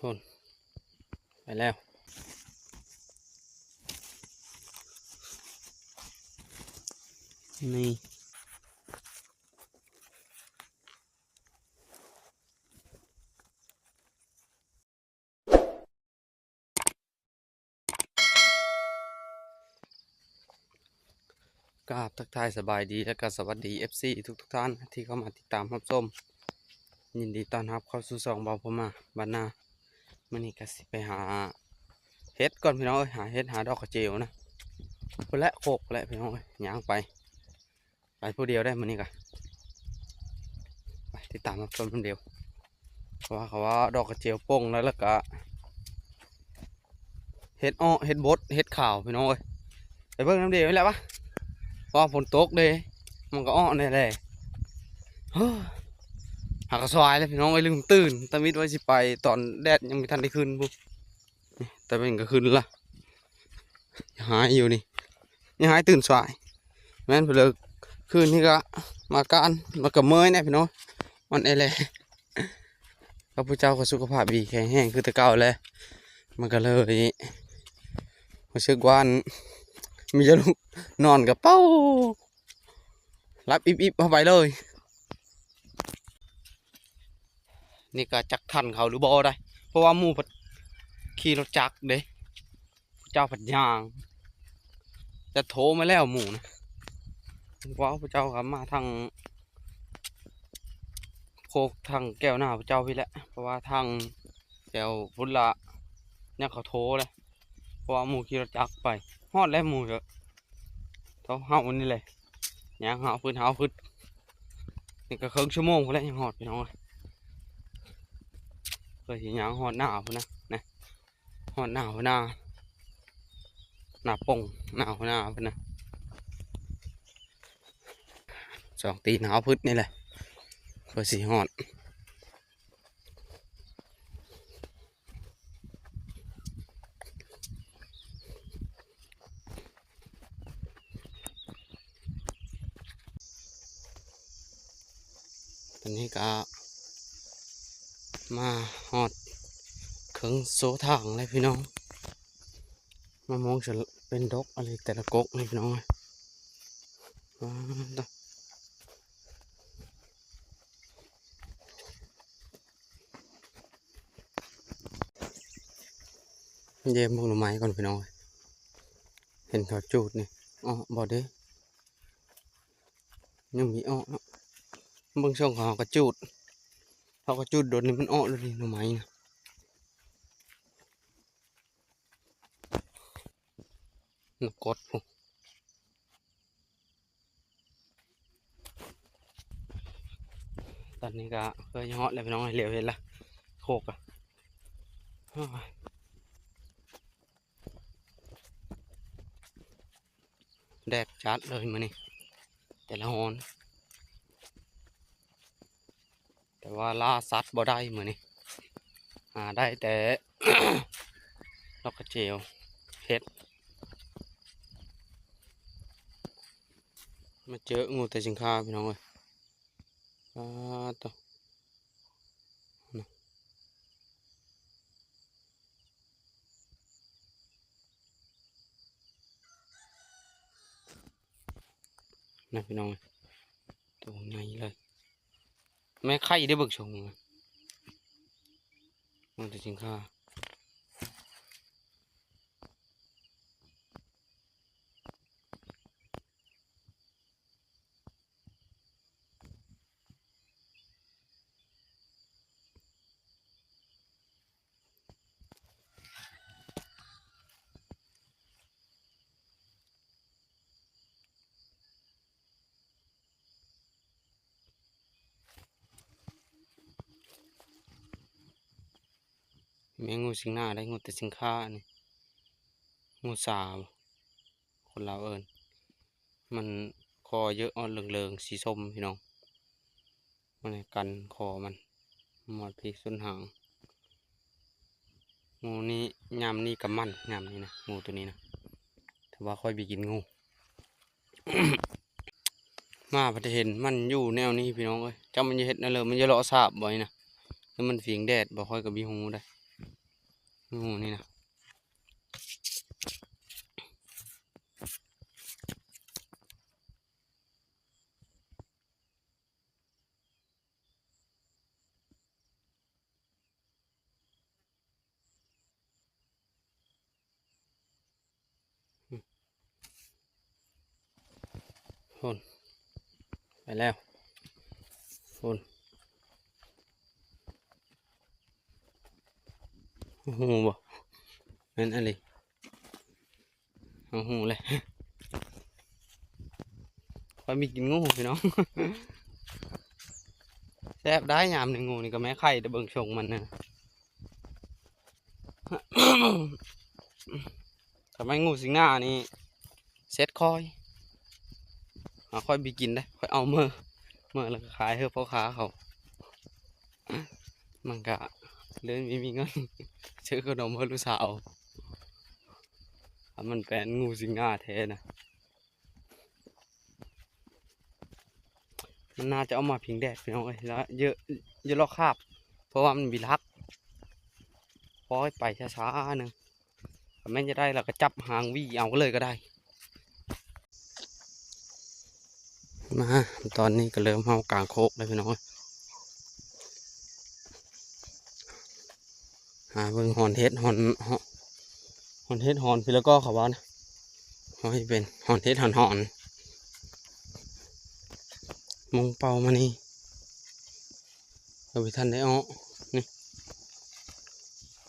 คนไปแล้วนี่กราบทักทายสบายดีและก็สวัสดี FC ทุกท่านที่เข้ามาติดตามรับชมยินดีต้อนรับเข้าสู่ช่องเบาพม่าบ้านนามื่อนี้ก็สิไปหาเฮ็ดก่อนพี่น้องหาเฮ็ดหาดอกกระเจียวนะคนละโคกและพี่น้องย่างไปผู้เดียวได้มื่อนี้ก็ไปติดตามรับชมคนเดียวเพราะว่าเขาว่าดอกกระเจียวโป่งแล้วก็เฮ็ดอ้อเฮ็ดบดเฮ็ดข่าวพี่น้องไปเบิ่งน้ำเดียวนี่แหละปะพอฝนตกเลยมันก็อ้อในแหละหากระสวายเลยพี่น้องลืมตื่นตามิดไว้สิไปตอนแดดยังไม่ทันได้ขึ้นปุ๊บแต่เป็นก็ขึ้นละหายอยู่นี่ยังหายตื่นสวายแม่นไปเลยคืนนี้ก็มาการมากับเมยเนี่ยพี่น้องมันอะไรพระพุทธเจ้าก็สุขภาพดีแข็งแรงคือตะเก่าเลยมันก็เลยรู้สึกว่ามีจะลุกนอนกับเป้ารับอิบเข้าไปเลยนี่ก็จักทันเขาหรือบ่ได้เพราะว่าหมู่ขี่รถจักรเด้เจ้าผัดยางจะโทรมาแล้วหมู่นะว้าวพระเจ้าครับมาทางโคกทางแก้วหน้าพระเจ้าพี่แหละเพราะว่าทางแก้วพุทธละเนี่ยเขาโทรเลยเพราะว่าหมู่ขี่รถจักรไปฮอดแล้วหมู่เถอะเขาเฮานี่เลยยางเฮาพื้นนี่ก็ครึ่งชั่วโมงพอแล้วยังหอดไปน้องเคยเห็นยางหอดหน้าพุ่นนะหอดหน้าพุ่นหน้าป่งหน้าพุ่นนะสองตีหนาวพึ่นี่แหละเคยสีหอดตอนนี้ก็มาหอดเครื่องโซ่ทางเลยพี่น้องมามองจะเป็นดอกอะไรแต่ละก๊กเลยพี่น้องเยี่ยมพวกหน่อไม้ก่อนพี่น้องเห็นเขาจูดนี่อ๋อบอดเด้ยังมีอ้อเนาะเบื้องช่องเขาก็จูดโดนนี่มันอ้อเลยหน่อไม้นะนกกดพวกตอนนี้ก็เคยเหาะเลยพี่น้องเหลียวเห็นละโคกอะแดดจัดเลยมานี่แต่ละหอนแต่ว่าล่าสัตว์บ่ได้เหมือนนี่ได้แต่ ดอกกระเจียวเห็ดมาเจองูแต่สิงคาพี่น้องเลยต่อนะพี่น้องตัวใหญ่เลยแม่ไข่ได้เบิกชงงูแต่สิงคาแม่งูสิงหน้าได้งูแต่สิงคานี่งูสาวคนเรามันคอเยอะอ่อนเหลืองๆสีส้มพี่น้องมันกันคอมันหมดพีส้นหางงูนี้ยำนี่กับมันยำนี่นะงูตัวนี้นะแต่ว่าค่อยไปกินงู มาพอจะเห็นมันอยู่แนวนี้พี่น้องเอ้ยจำมันจะเห็นนั่นเลยมันจะเลาะสาบบ่อยนะแล้วมันฝีงแดดบ่ค่อยกับบีหูได้ งูนี่นะคนไปแล้วคนหูบ่นั่นอะไรหูเลยคอยมีกินงูพี่น้อง แซ่บได้ยามหนึ่งงูนี่ก็แม่ไข่แต่เบิ่งชงมันนะ ทำไมงูสิงหน้านี่เซ็ตคอยค่อยบีกินได้ค่อยเอาเมื่อแล้วก็ขายให้พ่อค้าเขามันก็เลยมีเงิน ซื้อขนมให้ลูกสาวมันเป็นงูสิงหน้าแท้นะมันน่าจะเอามาพิงแดดพี่น้องแล้วเยอะลอกคาบเพราะว่ามันมีรักพอให้ไปช้าๆหนึ่งแม่จะได้เราก็จับหางวี่เอาก็เลยก็ได้มาตอนนี้ก็เริ่มเข้ากลางโคกแล้วพี่น้องหาเบิ่งหอนเฮ็ดหอนเฮ็ดหอนพี่แล้วก็เขาว่านะให้เป็นหอนเฮ็ดหอนมงเป่ามานี่เราไปทันได้อ้อนี่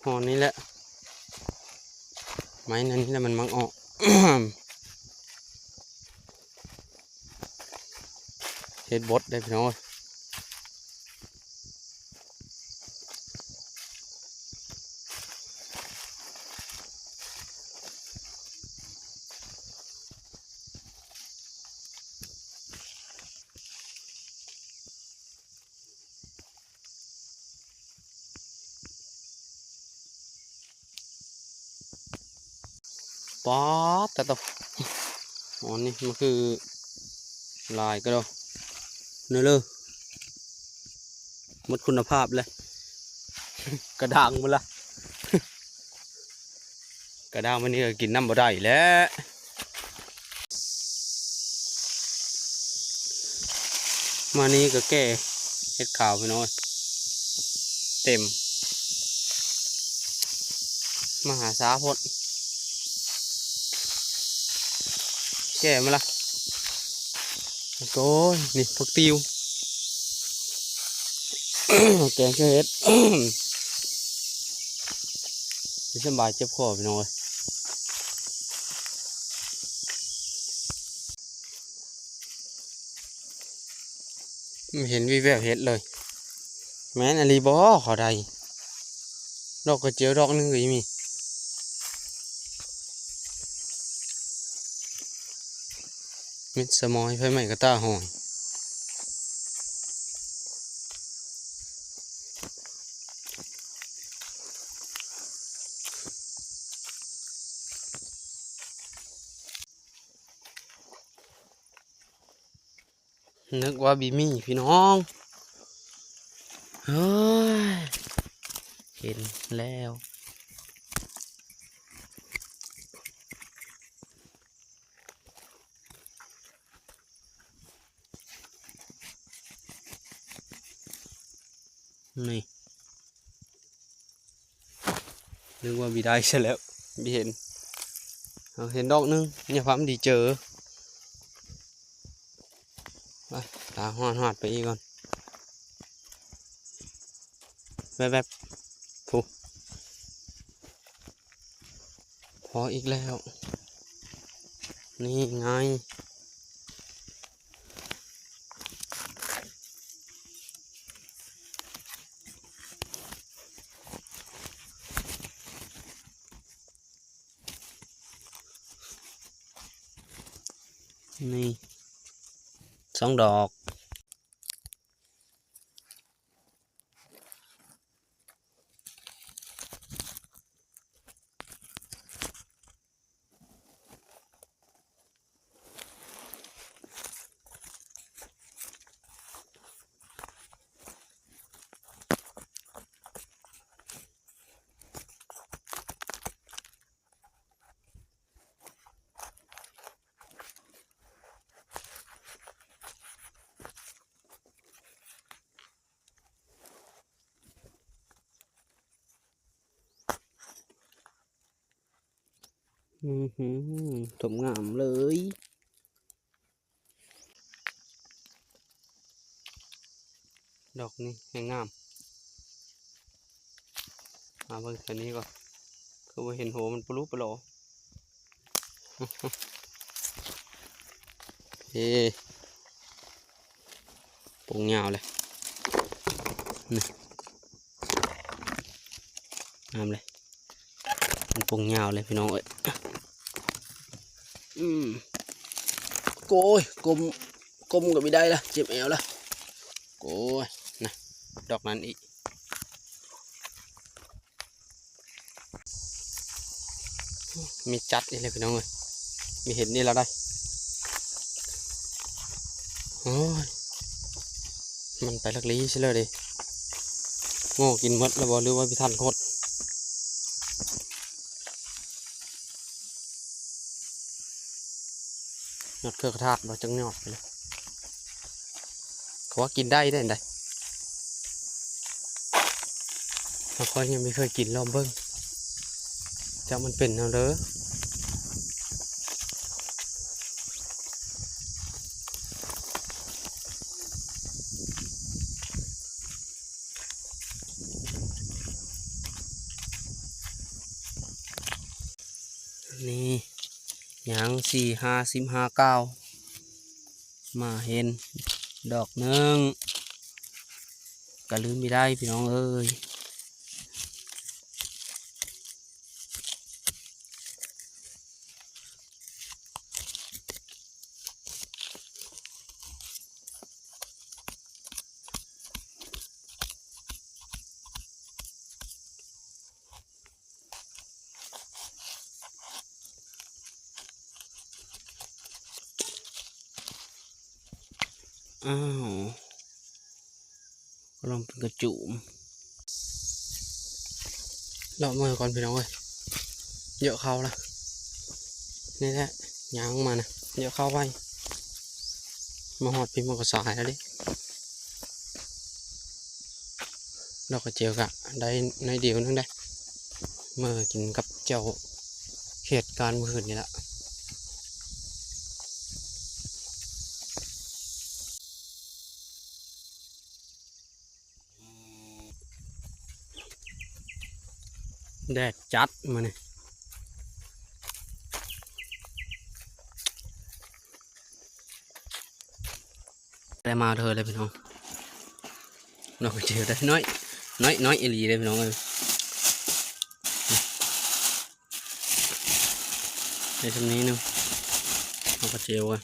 หอนนี้แหละไม้นั้นนี่แหละมันมังอ้อ เฮ็ดบดได้พี่น้องป๊อดแต่ตัวอ๋อนี่มันคือลายก็ได้เนื้อเลยหมดคุณภาพเลย กระด้างมันละ กระด้างมันนี่ก็กินน้ำบ่ได้แล้วมานี้ก็แก่เห็ดขาวไปหน่อยเต็มมหาสาพดแก่มาละโอ้ยนี่ผักติว แกงเห็ด ไม่สบายเจ็บคอไปหน่อยไม่เห็นวิแววเห็ดเลยแม้นอลีบอขอได้ดอกกระเจียวดอกนึงก็ยังมีเม็ดสมอยไฟไหม้กระต้าหอยนึกว่าบีมี่พี่น้องเฮ้ยเห็นแล้วนี่นึกว่าบีได้ใช่แล้วบีเห็นเห็นดอกนึงเนี่ยความดีเจอไปตาหอดไปอีกก่อนแบบถูกพออีกแล้วนี่ไงนี่2 ดอก ถมงามเลยดอกนี้แห้งงามมาเบิ่งตัวนี้ก่อนคือว่าเห็นหัวมันปลุปลอเฮ้ปงยาวเลยนี่งามเลยมันปงยาวเลยพี่น้องเอ้ยโกยกลมก็ไม่ได้ละเจ็บแอวละโกยนะดอกนั้นอีกมีจัดนี่เลยพี่น้องเอ้ยมีเห็นนี่แล้วได้โอ้ยมันไปลักลี้ใช่เลยดิโง่กินหมดแล้วบอหรือว่าพี่ท่านโคตรหยอดเครือกระทาดเราจังหยอดไปเลยเขาว่ากินได้ได้ไหนเราก็ยังไม่เคยกินลองเบิ้งจะมันเป็นเอาเด้อนี่ยัง4 5 15 9มาเห็นดอกหนึ่งก็ลืมไม่ได้พี่น้องเอ้ยอ้าวก็ลองเป็นกระจุมเลาะมือก่อนพี่น้องเอ้ยเยอะเข้าละนี่แหละยางมานะเยอะเข้าไปมาหอดพี่มันก็สายแล้วดิดอกกระเจียวกะได้ในเดียวนึงได้เมื่อกินกับเจ้าเหตุการณ์เมื่อคืนนี้ละแดดจัดมาเนี่ยได้มาเธอเลยพี่น้องดอกกระเจียวได้น้อยอีหลีเลยพี่น้องเอ้ยในตรงนี้นึงดอกกระเจียวอ่ะ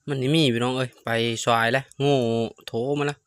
มันนี่มีพี่น้องเอ้ยไปสวายแล้วโง่โถมาแล้ว